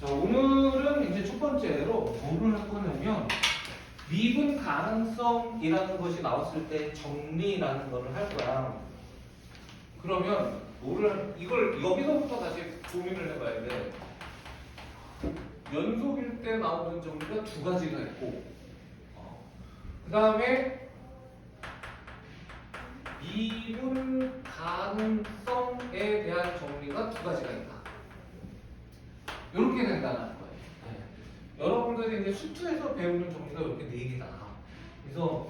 자, 오늘은 이제 첫 번째로 뭐를 할 거냐면 미분 가능성이라는 것이 나왔을 때 정리라는 거를 할 거야. 그러면 이걸 여기서부터 다시 고민을 해봐야 돼. 연속일 때 나오는 정리가 두 가지가 있고, 그 다음에 미분 가능성에 대한 정리가 두 가지가 있다. 이렇게 된다는 거예요. 네. 여러분들이 이제 수투에서 배우는 정리가 이렇게 네 개다. 그래서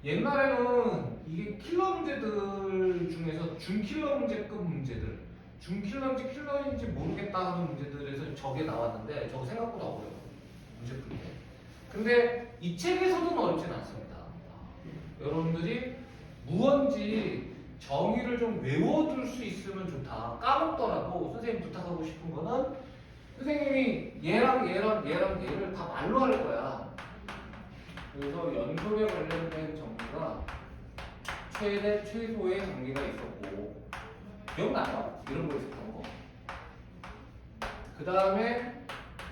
옛날에는 이게 킬러 문제들 중에서 준킬러 문제급 문제들, 준킬러인지 킬러인지 모르겠다 하는 문제들에서 저게 나왔는데 저거 생각보다 어려워요. 문제 풀 때. 근데 이 책에서는 어렵진 않습니다. 여러분들이 무언지 정의를 좀 외워둘 수 있으면 좋다. 까먹더라도 선생님 부탁하고 싶은 거는 선생님이 얘랑 얘를 다 말로 할 거야. 그래서 연속에 관련된 정리가 최대, 최소의 정리가 있었고, 기억나요? 이런 거 있었던 거. 그 다음에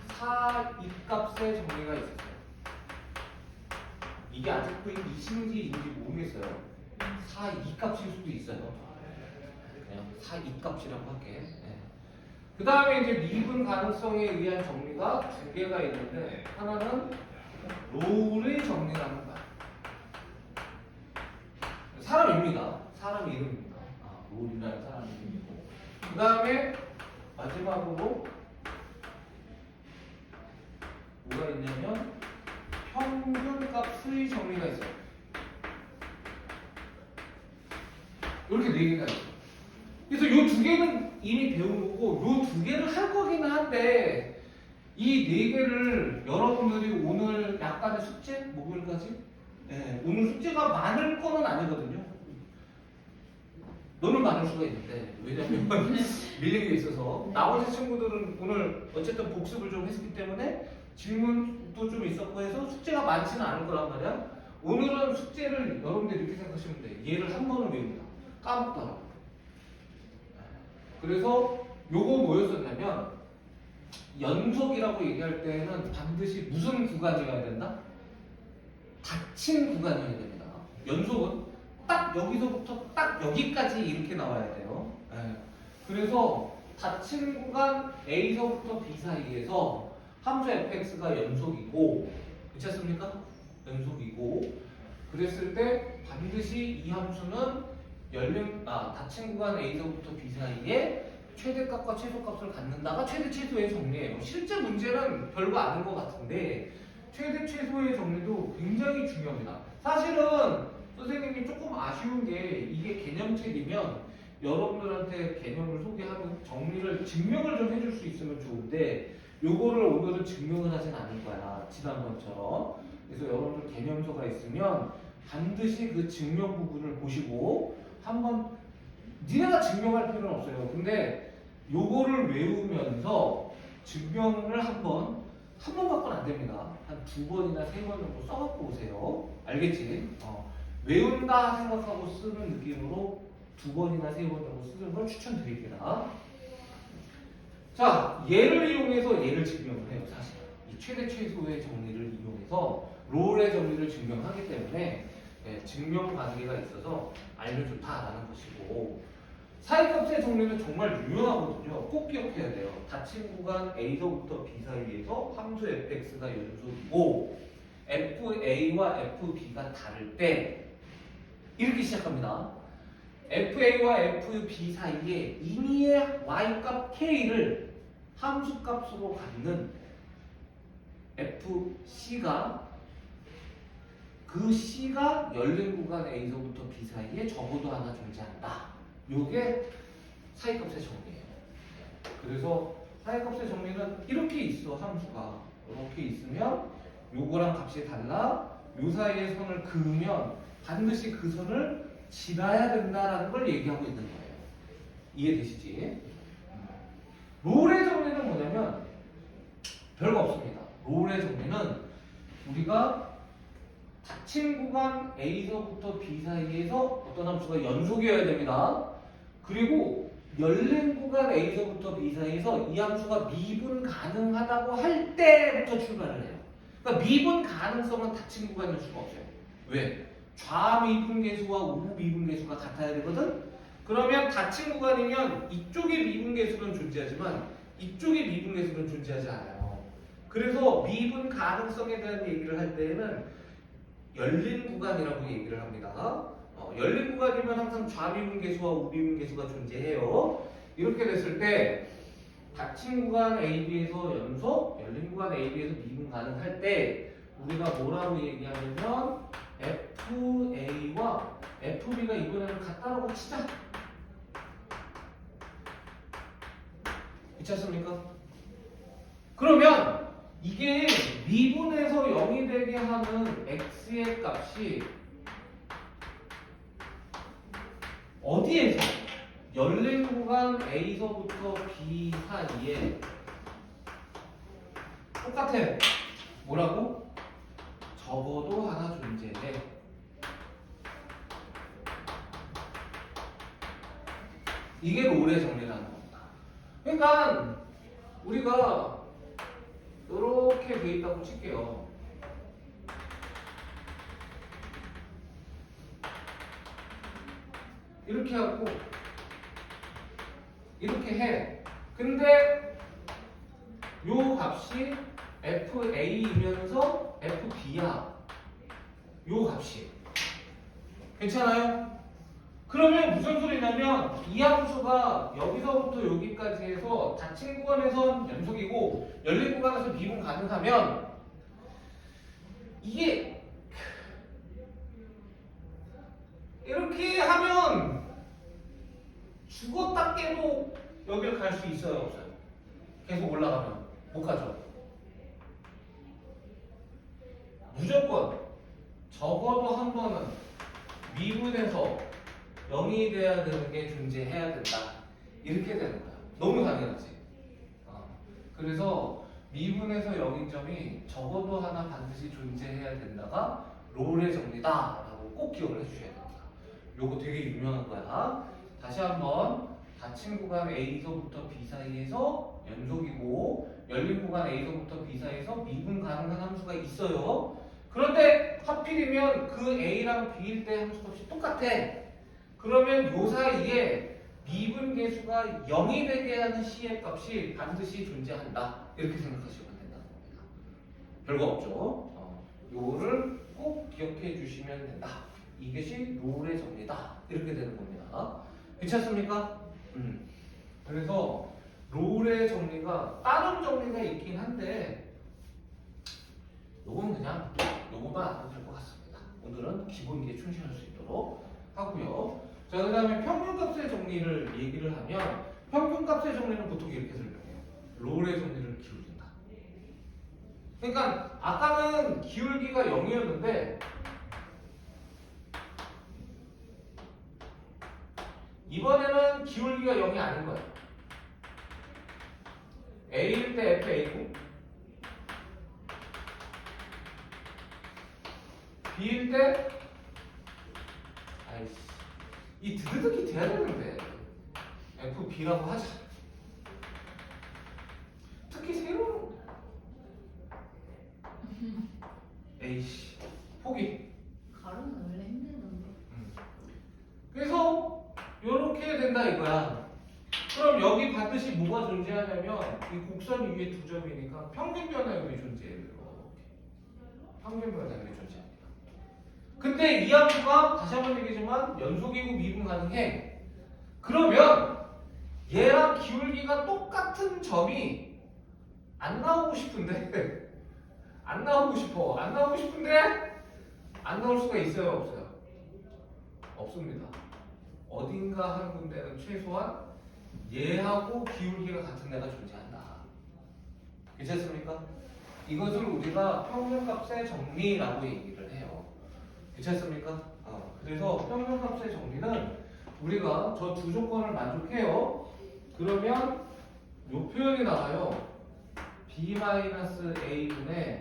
사입값의 정리가 있었어요. 이게 아직도 이신지인지 모르겠어요. 사이값일 수도 있어요. 그냥 사이값이라고 할게. 네. 그 다음에 이제 미분 가능성에 의한 정리가 두 개가 있는데, 하나는 롤의 정리라는 거야. 사람입니다. 사람 이름입니다. 롤이라는 사람 이름이고. 그 다음에 마지막으로 뭐가 있냐면 평균값의 정리가 있어요. 이렇게 네 개가 있어요. 그래서 이 두 개는 이미 배운 거고, 이 두 개를 할 거기는 한데, 이 네 개를 여러분들이 오늘 약간의 숙제? 목요일까지? 네, 오늘 숙제가 많을 거는 아니거든요. 너는 많을 수가 있는데, 왜냐면 밀린 게 있어서. 나머지 친구들은 오늘 어쨌든 복습을 좀 했기 때문에 질문도 좀 있었고 해서 숙제가 많지는 않을 거란 말이야. 오늘은 숙제를 여러분들이 이렇게 생각하시면 돼. 얘를 한 번은 외운다. 까먹더라고. 그래서 요거 뭐였었냐면, 연속이라고 얘기할 때는 반드시 무슨 구간이어야 된다? 닫힌 구간이어야 됩니다. 연속은 딱 여기서부터 딱 여기까지 이렇게 나와야 돼요. 네. 그래서 닫힌 구간 A서부터 B 사이에서 함수 fx가 연속이고, 그렇지 않습니까? 연속이고, 그랬을 때 반드시 이 함수는 닫힌 구간 A서부터 B 사이에 최대값과 최소값을 갖는다가 최대 최소의 정리예요. 실제 문제는 별거 아닌 것 같은데 최대 최소의 정리도 굉장히 중요합니다. 사실은 선생님이 조금 아쉬운 게 이게 개념책이면 여러분들한테 개념을 소개하는 정리를 증명을 좀 해줄 수 있으면 좋은데 요거를 오늘은 증명을 하진 않을 거야. 지난번처럼. 그래서 여러분들 개념서가 있으면 반드시 그 증명 부분을 보시고 한번 니네가 증명할 필요는 없어요. 근데 요거를 외우면서 증명을 한 번 갖고는 안 됩니다. 한 두 번이나 세 번 정도 써갖고 오세요. 알겠지? 외운다 생각하고 쓰는 느낌으로 두 번이나 세 번 정도 쓰는 걸 추천드립니다. 자, 얘를 이용해서 얘를 증명을 해요. 사실 이 최대 최소의 정리를 이용해서 롤의 정리를 증명하기 때문에 증명 관계가 있어서 알면 좋다라는 것이고, 사이값의 정리는 정말 유용하거든요. 꼭 기억해야 돼요. 닫힌 구간 A서부터 B 사이에서 함수 fx가 연속이고 fa와 fb가 다를 때 이렇게 시작합니다. fa와 fb 사이에 임의의 y값 k를 함수값으로 갖는 fc가 그 C가 열린 구간 A서부터 B 사이에 적어도 하나 존재한다. 요게 사이값의 정리예요. 그래서 사이값의 정리는 이렇게 있어. 함수가 이렇게 있으면 요거랑 값이 달라. 요 사이에 선을 그으면 반드시 그 선을 지나야 된다라는 걸 얘기하고 있는 거예요. 이해되시지? 롤의 정리는 뭐냐면 별거 없습니다. 롤의 정리는 우리가 닫힌 구간 A서부터 B 사이에서 어떤 함수가 연속이어야 됩니다. 그리고 열린 구간 A서부터 B 사이에서 이 함수가 미분 가능하다고 할 때부터 출발을 해요. 그러니까 미분 가능성은 닫힌 구간일 수가 없어요. 왜? 좌미분계수와 우미분계수가 같아야 되거든? 그러면 닫힌 구간이면 이쪽에 미분계수는 존재하지만 이쪽에 미분계수는 존재하지 않아요. 그래서 미분 가능성에 대한 얘기를 할 때에는 열린 구간이라고 얘기를 합니다. 열린 구간이면 항상 좌미분계수와 우미분계수가 존재해요. 이렇게 됐을 때 닫힌 구간 AB에서 연속, 열린 구간 AB에서 미분 가능할 때 우리가 뭐라고 얘기하냐면 FA와 FB가 이번에는 같다라고 치자. 괜찮습니까? 그러면 이게 미분에서 0이 되게 하는 x의 값이 어디에서? 열린 구간 A서부터 B 사이에 똑같아. 뭐라고? 적어도 하나 존재해. 이게 롤의 정리라는 겁니다. 그러니까 우리가 이렇게 돼 있다고 칠게요. 이렇게 하고 이렇게 해. 근데 요 값이 FA이면서 FB야. 요 값이. 괜찮아요? 그러면 무슨 소리냐면 이 함수가 여기서부터 여기까지 해서 닫힌 구간에선 연속이고 열린 구간에서 미분 가능하면 이게 이렇게 하면 죽었다 깨도 여기를 갈 수 있어요, 없어요? 계속 올라가면 못 가죠. 무조건 적어도 한 번은 미분에서 0이 돼야 되는 게 존재해야 된다. 이렇게 되는 거야. 너무 당연하지. 그래서 미분에서 0인 점이 적어도 하나 반드시 존재해야 된다가 롤의 정리다라고 꼭 기억을 해주셔야 됩니다. 요거 되게 유명한 거야. 다시 한번 닫힌 구간 A서부터 B 사이에서 연속이고 열린 구간 A서부터 B 사이에서 미분 가능한 함수가 있어요. 그런데 하필이면 그 A랑 B일 때 함수값이 똑같아. 그러면 요 사이에 미분 계수가 0이 되게 하는 C의 값이 반드시 존재한다. 이렇게 생각하시면 된다는 겁니다. 별거 없죠. 요거를 꼭 기억해 주시면 된다. 이것이 롤의 정리다. 이렇게 되는 겁니다. 괜찮습니까? 그래서 롤의 정리가 다른 정리가 있긴 한데 요건 그냥 요거만 알아도 될 것 같습니다. 오늘은 기본기에 충실할 수 있도록 하고요. 자, 그 다음에 평균값의 정리를 얘기를 하면 평균값의 정리는 보통 이렇게 설명해요. 롤의 정리를 기울인다. 그러니까 아까는 기울기가 0이었는데 이번에는 기울기가 0이 아닌 거예요. A일 때 FA고 B일 때 아이씨 이 드드득이 돼야 되는데 FB라고 하자. 특히 새로운 에이씨 포기. 가루는 원래 힘들던데. 그래서 이렇게 된다 이거야. 그럼 여기 반드시 뭐가 존재하냐면 이 곡선 위에 두 점이니까 평균 변화율이 존재해요. 평균 변화율이 존재합니다. 근데 이 함수가 다시 한번 얘기지만 연속이고 미분 가능해. 그러면 얘랑 기울기가 똑같은 점이 안 나오고 싶은데 안 나오고 싶어. 안 나오고 싶은데 안 나올 수가 있어요, 없어요? 없습니다. 어딘가 한 군데는 최소한 얘하고 기울기가 같은 데가 존재한다. 괜찮습니까? 이것을 우리가 평균값의 정리라고 얘기를 해요. 괜찮습니까? 그래서 평균값의 정리는 우리가 저 두 조건을 만족해요. 그러면 이 표현이 나와요. B-A분의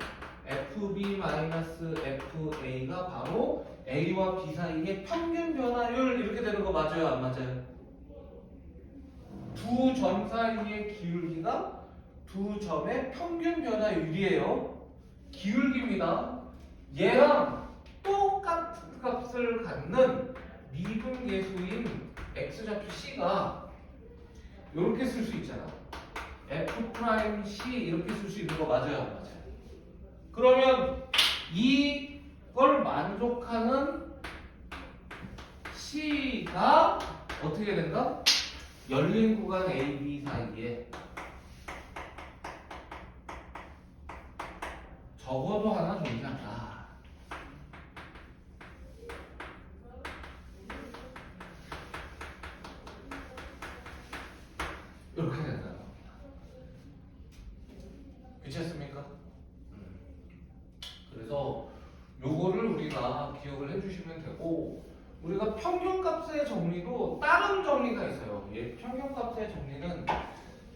FB-FA가 바로 A와 B 사이의 평균 변화율 이렇게 되는 거 맞아요? 안 맞아요? 두 점 사이의 기울기가 두 점의 평균 변화율이에요. 기울기입니다. 얘랑 똑같은 값을 갖는 미분계수인 x좌표 c가 이렇게 쓸 수 있잖아. f'c 이렇게 쓸 수 있는 거 맞아요, 안 맞아요? 그러면 이걸 만족하는 c가 어떻게 된다? 열린 구간 A, B 사이에 적어도 하나 존재한다. 이렇게 된다는 겁니다. 괜찮습니까? 그래서 요거를 우리가 기억을 해주시면 되고, 우리가 평균값의 정리도 다른 정리가 있어요. 예, 평균값의 정리는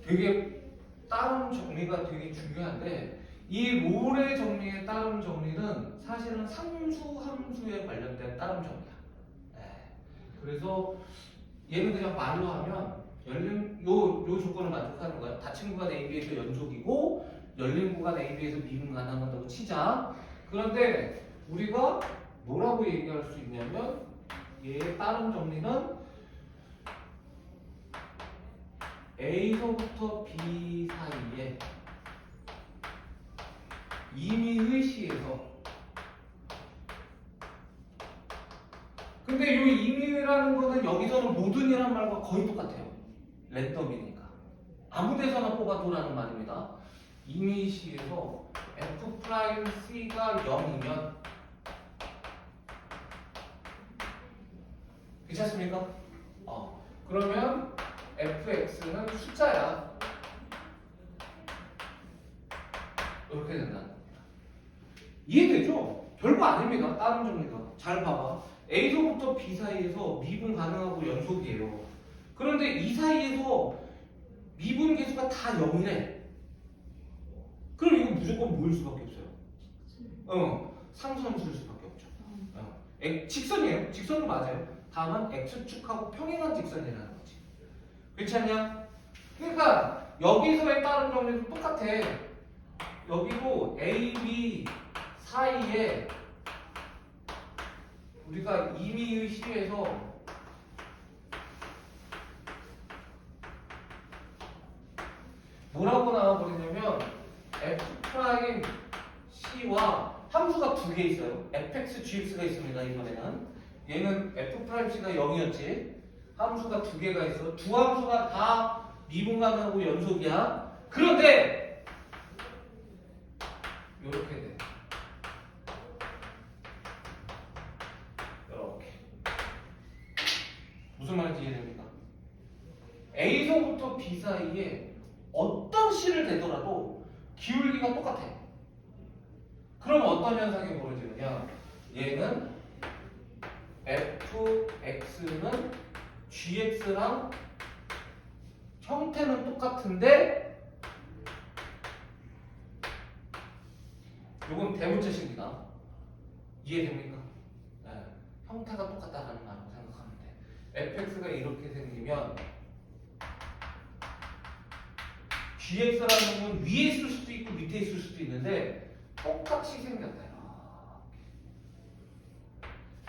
되게 다른 정리가 되게 중요한데, 이 롤의 정리에 따른 정리는 사실은 상수 함수에 관련된 다른 정리야. 예, 그래서 얘는 그냥 말로 하면 열린 요 조건을 만족하는 거야. 닫힌 구간 AB에서 연속이고 열린 구간 AB에서 미분 가능하다고 치자. 그런데 우리가 뭐라고 얘기할 수 있냐면 얘의 다른 정리는 A서부터 B 사이에 임의의 시에서, 근데 이 임의라는 거는 여기서는 모든이란 말과 거의 똑같아요. 랜덤이니까 아무 데서나 뽑아도라는 말입니다. 임의 시에서 F'C가 0이면 괜찮습니까? 그러면 fx는 숫자야. 이렇게 된다는 겁니다. 이해되죠? 별거 아닙니다. 다른 정리가. 잘 봐봐. A서부터 B 사이에서 미분 가능하고 연속이에요. 그런데 이 사이에서 미분 계수가 다 0이래. 그럼 이거 무조건 뭐일 수밖에 없어요. 상수함수일 수밖에 없죠. 직선이에요. 직선도 맞아요. 다만 x축하고 평행한 직선이라는 거지. 괜찮냐? 그러니까 여기서의 다른 정리도 똑같아. 여기도 A, B 사이에 우리가 임의의 시에서 뭐라고 나와버리냐면 F'C와 함수가 두 개 있어요. fx, gx가 있습니다. 이번에는 얘는 F'C가 0이었지. 함수가 두 개가 있어. 두 함수가 다 미분 가능하고 연속이야. 그런데 이렇게 돼. 이렇게. 무슨 말인지 이해됩니까? A서부터 B 사이에 어떤 C를 대더라도 기울기가 똑같아. 그럼 어떤 현상이 벌어지느냐? 얘는 fx는 gx랑 형태는 똑같은데 이건 대문자식입니다. 이해됩니까? 네. 형태가 똑같다는 말로 생각하면 돼. fx가 이렇게 생기면 gx라는 건 위에 있을 수도 있고 밑에 있을 수도 있는데 똑같이 생겼다.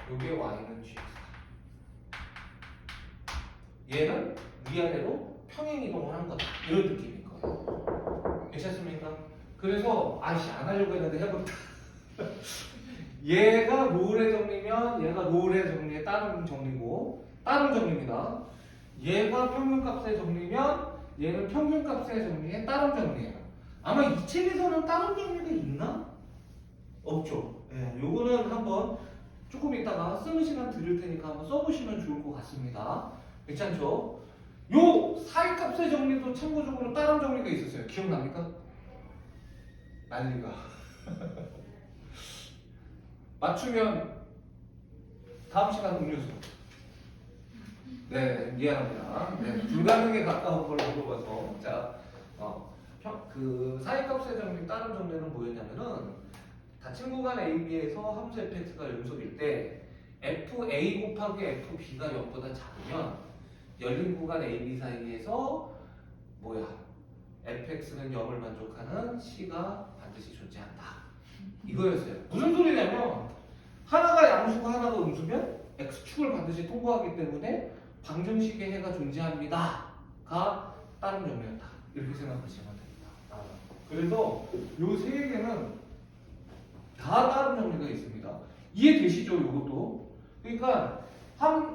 요게 y는 gx. 얘는 위아래로 평행 이동을 한 거다. 이런 느낌인 거예요. 괜찮습니까? 그래서 안 하려고 했는데 해볼까? 얘가 롤의 정리면 얘가 롤의 정리의 다른 정리고 다른 정리입니다. 얘가 평균값의 정리면 얘는 평균값의 정리의 다른 정리예요. 아마 이 책에서는 다른 정리가 있나? 없죠. 예, 요거는 한번 조금 이따가 쓰는 시간 드릴 테니까 한번 써보시면 좋을 것 같습니다. 괜찮죠? 요 사이값의 정리도 참고적으로 다른 정리가 있었어요. 기억납니까? 난리가. 맞추면 다음 시간 음료수. 네, 미안합니다. 네, 불가능에 가까운 걸 물어봐서. 자, 그 사이값의 정리 다른 정리는 뭐였냐면은 닫힌 구간 AB에서 함수 fx가 연속일 때 fa 곱하기 fb가 0보다 작으면 열린 구간 AB 사이에서 뭐야? fx는 0을 만족하는 c가 반드시 존재한다. 이거였어요. 무슨 소리냐면 하나가 양수고 하나가 음수면 x축을 반드시 통과하기 때문에 방정식의 해가 존재합니다가 다른 정리였다. 이렇게 생각하시면 됩니다. 그래서 요 세 개는 다 다른 정리가 있습니다. 이해되시죠? 이것도. 그러니까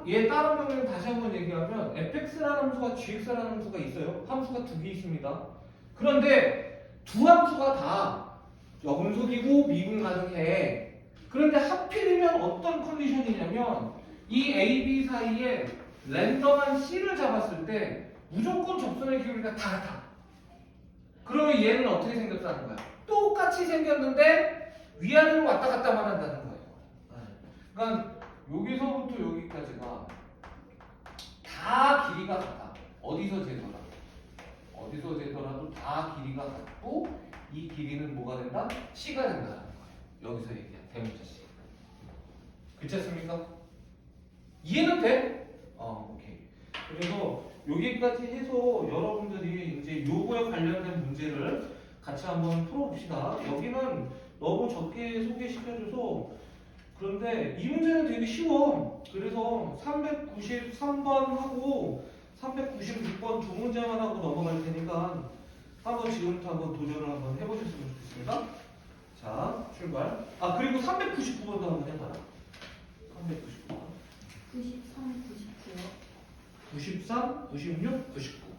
얘 다른 정리는 다시 한번 얘기하면 fx라는 함수와 gx라는 함수가 있어요. 함수가 두 개 있습니다. 그런데 두 함수가 다 음수기고 미분 가능해. 그런데 하필이면 어떤 컨디션이냐면 이 A, B 사이에 랜덤한 C를 잡았을 때 무조건 접선의 기울기가 다 같아. 그러면 얘는 어떻게 생겼다는 거야? 똑같이 생겼는데 위아래로 왔다 갔다만 한다는 거예요. 그러니까 여기서부터 여기까지가 다 길이가 같아. 어디서 재더라도 다 길이가 같고 이 길이는 뭐가 된다? C가 된다는 거예요. 여기서 얘기한 대문자 C. 그렇지 않습니까? 이해는 돼? 오케이. 그래서 여기까지 해서 여러분들이 이제 요거에 관련된 문제를 같이 한번 풀어봅시다. 여기는 너무 적게 소개시켜줘서 그런데 이 문제는 되게 쉬워. 그래서 393번 하고 396번 두 문제만 하고 넘어갈 테니까 한번 지금부터 한번 도전을 한번 해보셨으면 좋겠습니다. 자, 출발. 그리고 399번도 한번 해봐라. 399번. 93, 99요. 93, 96, 99.